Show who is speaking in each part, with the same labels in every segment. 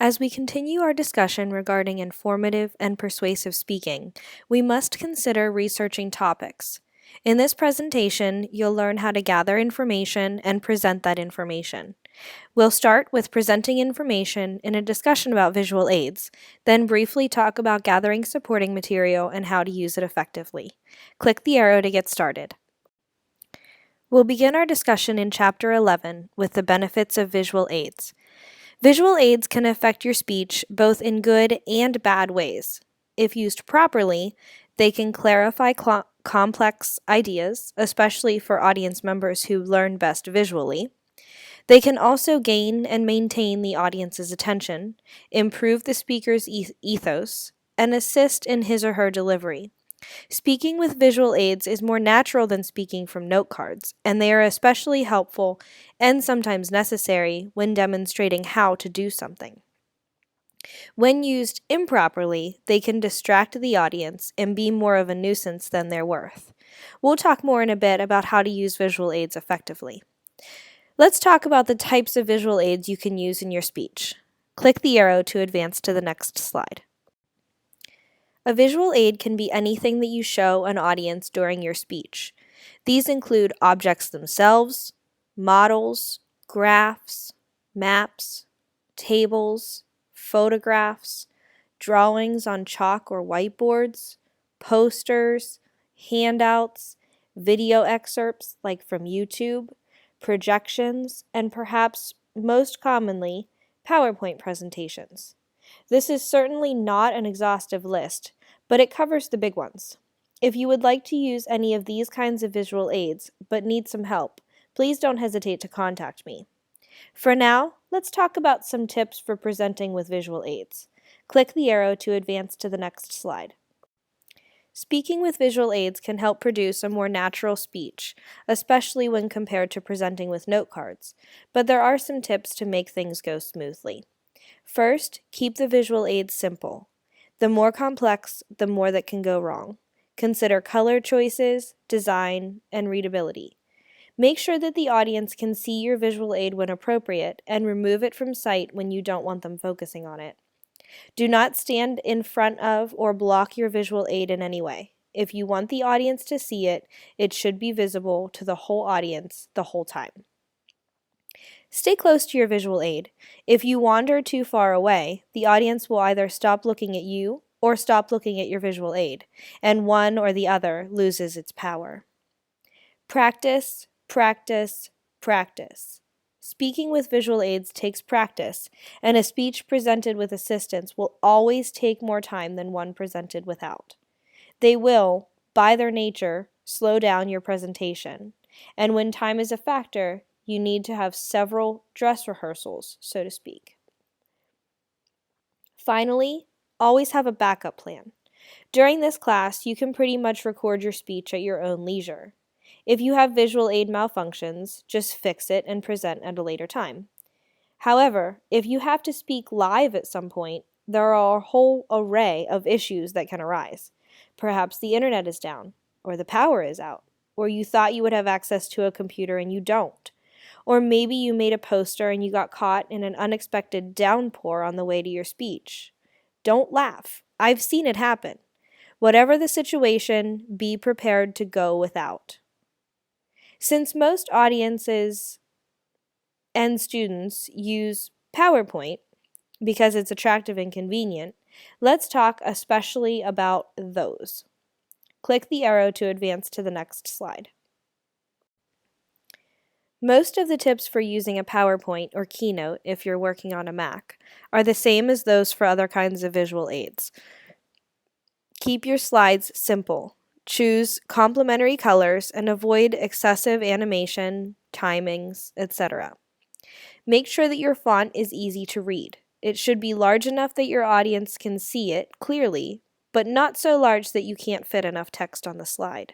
Speaker 1: As we continue our discussion regarding informative and persuasive speaking, we must consider researching topics. In this presentation, you'll learn how to gather information and present that information. We'll start with presenting information in a discussion about visual aids, then briefly talk about gathering supporting material and how to use it effectively. Click the arrow to get started. We'll begin our discussion in Chapter 11 with the benefits of visual aids. Visual aids can affect your speech both in good and bad ways. If used properly, they can clarify complex ideas, especially for audience members who learn best visually. They can also gain and maintain the audience's attention, improve the speaker's ethos, and assist in his or her delivery. Speaking with visual aids is more natural than speaking from note cards, and they are especially helpful and sometimes necessary when demonstrating how to do something. When used improperly, they can distract the audience and be more of a nuisance than they're worth. We'll talk more in a bit about how to use visual aids effectively. Let's talk about the types of visual aids you can use in your speech. Click the arrow to advance to the next slide. A visual aid can be anything that you show an audience during your speech. These include objects themselves, models, graphs, maps, tables, photographs, drawings on chalk or whiteboards, posters, handouts, video excerpts like from YouTube, projections, and perhaps most commonly, PowerPoint presentations. This is certainly not an exhaustive list, but it covers the big ones. If you would like to use any of these kinds of visual aids, but need some help, please don't hesitate to contact me. For now, let's talk about some tips for presenting with visual aids. Click the arrow to advance to the next slide. Speaking with visual aids can help produce a more natural speech, especially when compared to presenting with note cards, but there are some tips to make things go smoothly. First, keep the visual aids simple. The more complex, the more that can go wrong. Consider color choices, design, and readability. Make sure that the audience can see your visual aid when appropriate and remove it from sight when you don't want them focusing on it. Do not stand in front of or block your visual aid in any way. If you want the audience to see it, it should be visible to the whole audience the whole time. Stay close to your visual aid. If you wander too far away, the audience will either stop looking at you or stop looking at your visual aid, and one or the other loses its power. Practice, practice, practice. Speaking with visual aids takes practice, and a speech presented with assistance will always take more time than one presented without. They will, by their nature, slow down your presentation, and when time is a factor, you need to have several dress rehearsals, so to speak. Finally, always have a backup plan. During this class, you can pretty much record your speech at your own leisure. If you have visual aid malfunctions, just fix it and present at a later time. However, if you have to speak live at some point, there are a whole array of issues that can arise. Perhaps the internet is down, or the power is out, or you thought you would have access to a computer and you don't. Or maybe you made a poster and you got caught in an unexpected downpour on the way to your speech. Don't laugh. I've seen it happen. Whatever the situation, be prepared to go without. Since most audiences and students use PowerPoint because it's attractive and convenient, let's talk especially about those. Click the arrow to advance to the next slide. Most of the tips for using a PowerPoint or Keynote, if you're working on a Mac, are the same as those for other kinds of visual aids. Keep your slides simple. Choose complementary colors and avoid excessive animation, timings, etc. Make sure that your font is easy to read. It should be large enough that your audience can see it clearly, but not so large that you can't fit enough text on the slide.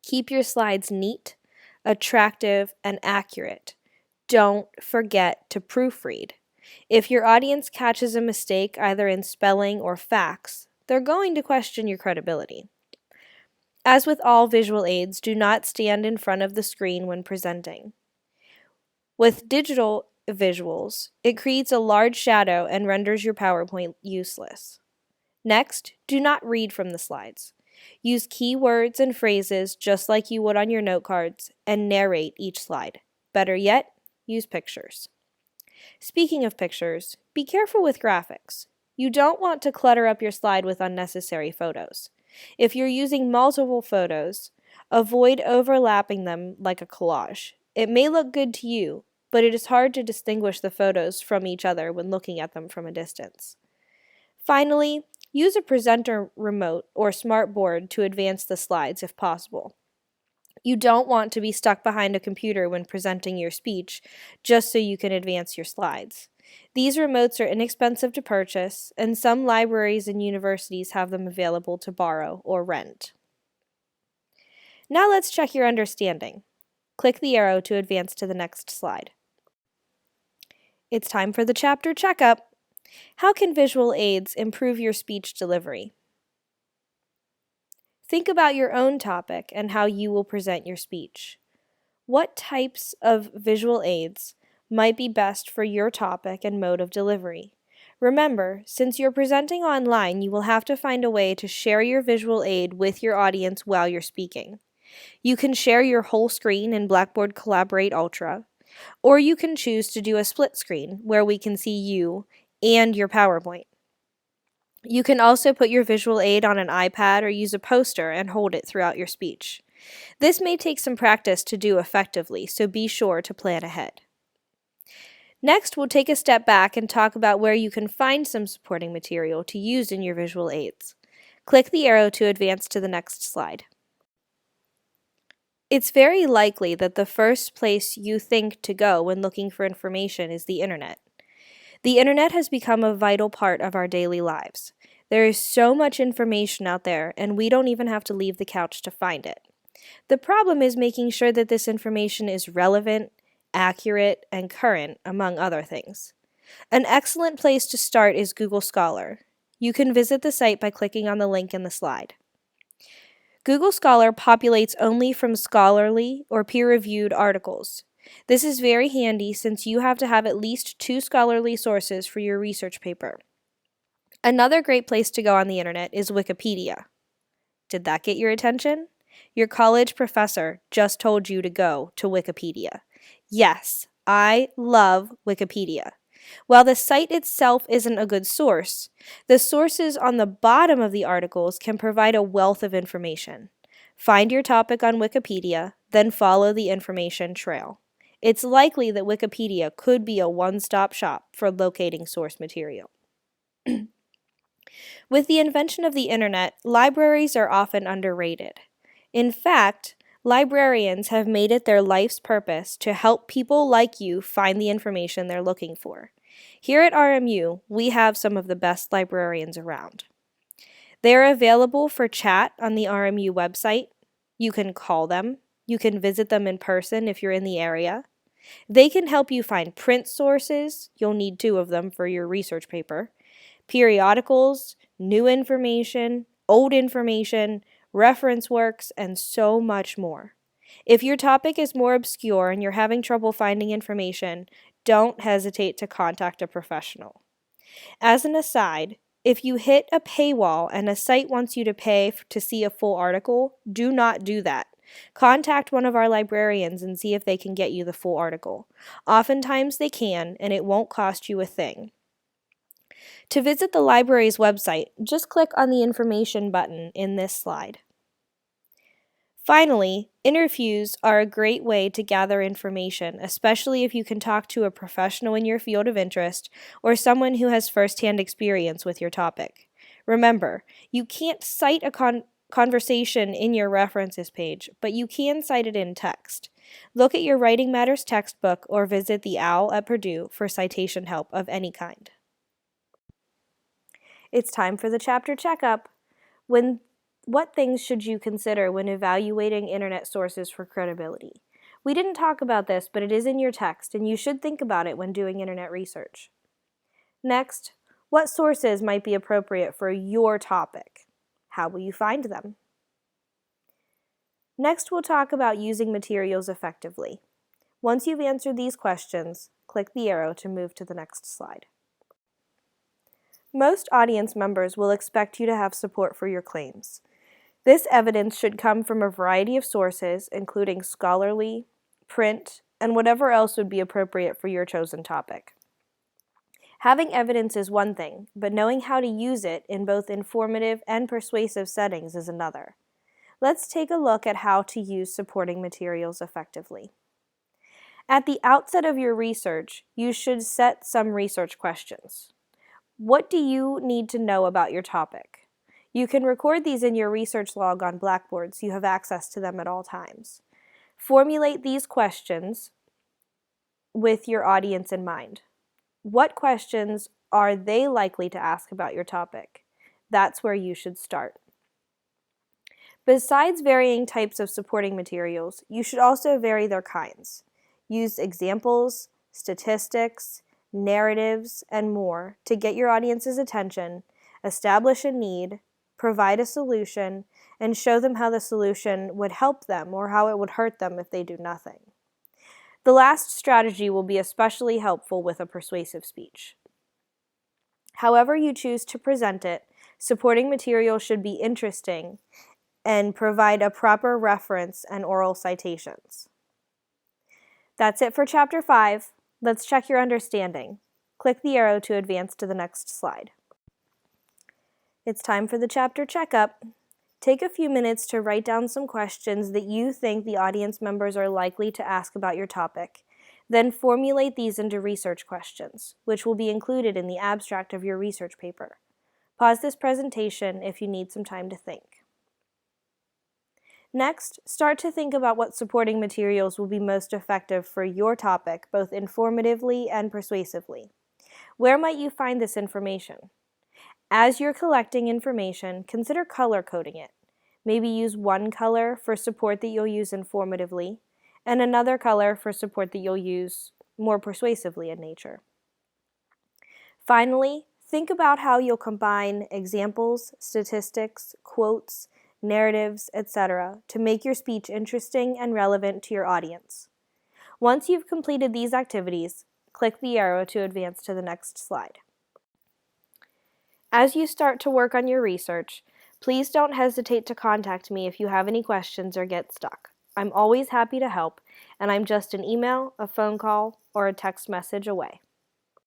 Speaker 1: Keep your slides neat, attractive, and accurate. Don't forget to proofread. If your audience catches a mistake either in spelling or facts, they're going to question your credibility. As with all visual aids, do not stand in front of the screen when presenting. With digital visuals. It creates a large shadow and renders your PowerPoint useless. Next, do not read from the slides. Use keywords and phrases just like you would on your note cards and narrate each slide. Better yet, use pictures. Speaking of pictures, be careful with graphics. You don't want to clutter up your slide with unnecessary photos. If you're using multiple photos, avoid overlapping them like a collage. It may look good to you, but it is hard to distinguish the photos from each other when looking at them from a distance. Finally, use a presenter remote or smart board to advance the slides if possible. You don't want to be stuck behind a computer when presenting your speech just so you can advance your slides. These remotes are inexpensive to purchase, and some libraries and universities have them available to borrow or rent. Now let's check your understanding. Click the arrow to advance to the next slide. It's time for the chapter checkup. How can visual aids improve your speech delivery? Think about your own topic and how you will present your speech. What types of visual aids might be best for your topic and mode of delivery? Remember, since you're presenting online, you will have to find a way to share your visual aid with your audience while you're speaking. You can share your whole screen in Blackboard Collaborate Ultra, or you can choose to do a split screen where we can see you and your PowerPoint. You can also put your visual aid on an iPad or use a poster and hold it throughout your speech. This may take some practice to do effectively, so be sure to plan ahead. Next, we'll take a step back and talk about where you can find some supporting material to use in your visual aids. Click the arrow to advance to the next slide. It's very likely that the first place you think to go when looking for information is the internet. The internet has become a vital part of our daily lives. There is so much information out there, and we don't even have to leave the couch to find it. The problem is making sure that this information is relevant, accurate, and current, among other things. An excellent place to start is Google Scholar. You can visit the site by clicking on the link in the slide. Google Scholar populates only from scholarly or peer-reviewed articles. This is very handy since you have to have at least 2 scholarly sources for your research paper. Another great place to go on the internet is Wikipedia. Did that get your attention? Your college professor just told you to go to Wikipedia. Yes, I love Wikipedia. While the site itself isn't a good source, the sources on the bottom of the articles can provide a wealth of information. Find your topic on Wikipedia, then follow the information trail. It's likely that Wikipedia could be a one-stop shop for locating source material. With the invention of the internet, libraries are often underrated. In fact, librarians have made it their life's purpose to help people like you find the information they're looking for. Here at RMU, we have some of the best librarians around. They are available for chat on the RMU website. You can call them. You can visit them in person if you're in the area. They can help you find print sources, you'll need 2 of them for your research paper, periodicals, new information, old information, reference works, and so much more. If your topic is more obscure and you're having trouble finding information, don't hesitate to contact a professional. As an aside, if you hit a paywall and a site wants you to pay to see a full article, do not do that. Contact one of our librarians and see if they can get you the full article. Oftentimes they can, and it won't cost you a thing. To visit the library's website, just click on the information button in this slide. Finally, interviews are a great way to gather information, especially if you can talk to a professional in your field of interest or someone who has first-hand experience with your topic. Remember, you can't cite a conversation in your references page, but you can cite it in text. Look at your Writing Matters textbook or visit the OWL at Purdue for citation help of any kind. It's time for the chapter checkup. What things should you consider when evaluating internet sources for credibility? We didn't talk about this, but it is in your text, and you should think about it when doing internet research. Next, what sources might be appropriate for your topic? How will you find them? Next, we'll talk about using materials effectively. Once you've answered these questions, click the arrow to move to the next slide. Most audience members will expect you to have support for your claims. This evidence should come from a variety of sources, including scholarly, print, and whatever else would be appropriate for your chosen topic. Having evidence is one thing, but knowing how to use it in both informative and persuasive settings is another. Let's take a look at how to use supporting materials effectively. At the outset of your research, you should set some research questions. What do you need to know about your topic? You can record these in your research log on Blackboard so you have access to them at all times. Formulate these questions with your audience in mind. What questions are they likely to ask about your topic? That's where you should start. Besides varying types of supporting materials, you should also vary their kinds. Use examples, statistics, narratives, and more to get your audience's attention, establish a need, provide a solution, and show them how the solution would help them or how it would hurt them if they do nothing. The last strategy will be especially helpful with a persuasive speech. However you choose to present it, supporting material should be interesting and provide a proper reference and oral citations. That's it for Chapter 5. Let's check your understanding. Click the arrow to advance to the next slide. It's time for the chapter checkup. Take a few minutes to write down some questions that you think the audience members are likely to ask about your topic. Then formulate these into research questions, which will be included in the abstract of your research paper. Pause this presentation if you need some time to think. Next, start to think about what supporting materials will be most effective for your topic, both informatively and persuasively. Where might you find this information? As you're collecting information, consider color coding it. Maybe use one color for support that you'll use informatively, and another color for support that you'll use more persuasively in nature. Finally, think about how you'll combine examples, statistics, quotes, narratives, etc. to make your speech interesting and relevant to your audience. Once you've completed these activities, click the arrow to advance to the next slide. As you start to work on your research, please don't hesitate to contact me if you have any questions or get stuck. I'm always happy to help, and I'm just an email, a phone call, or a text message away.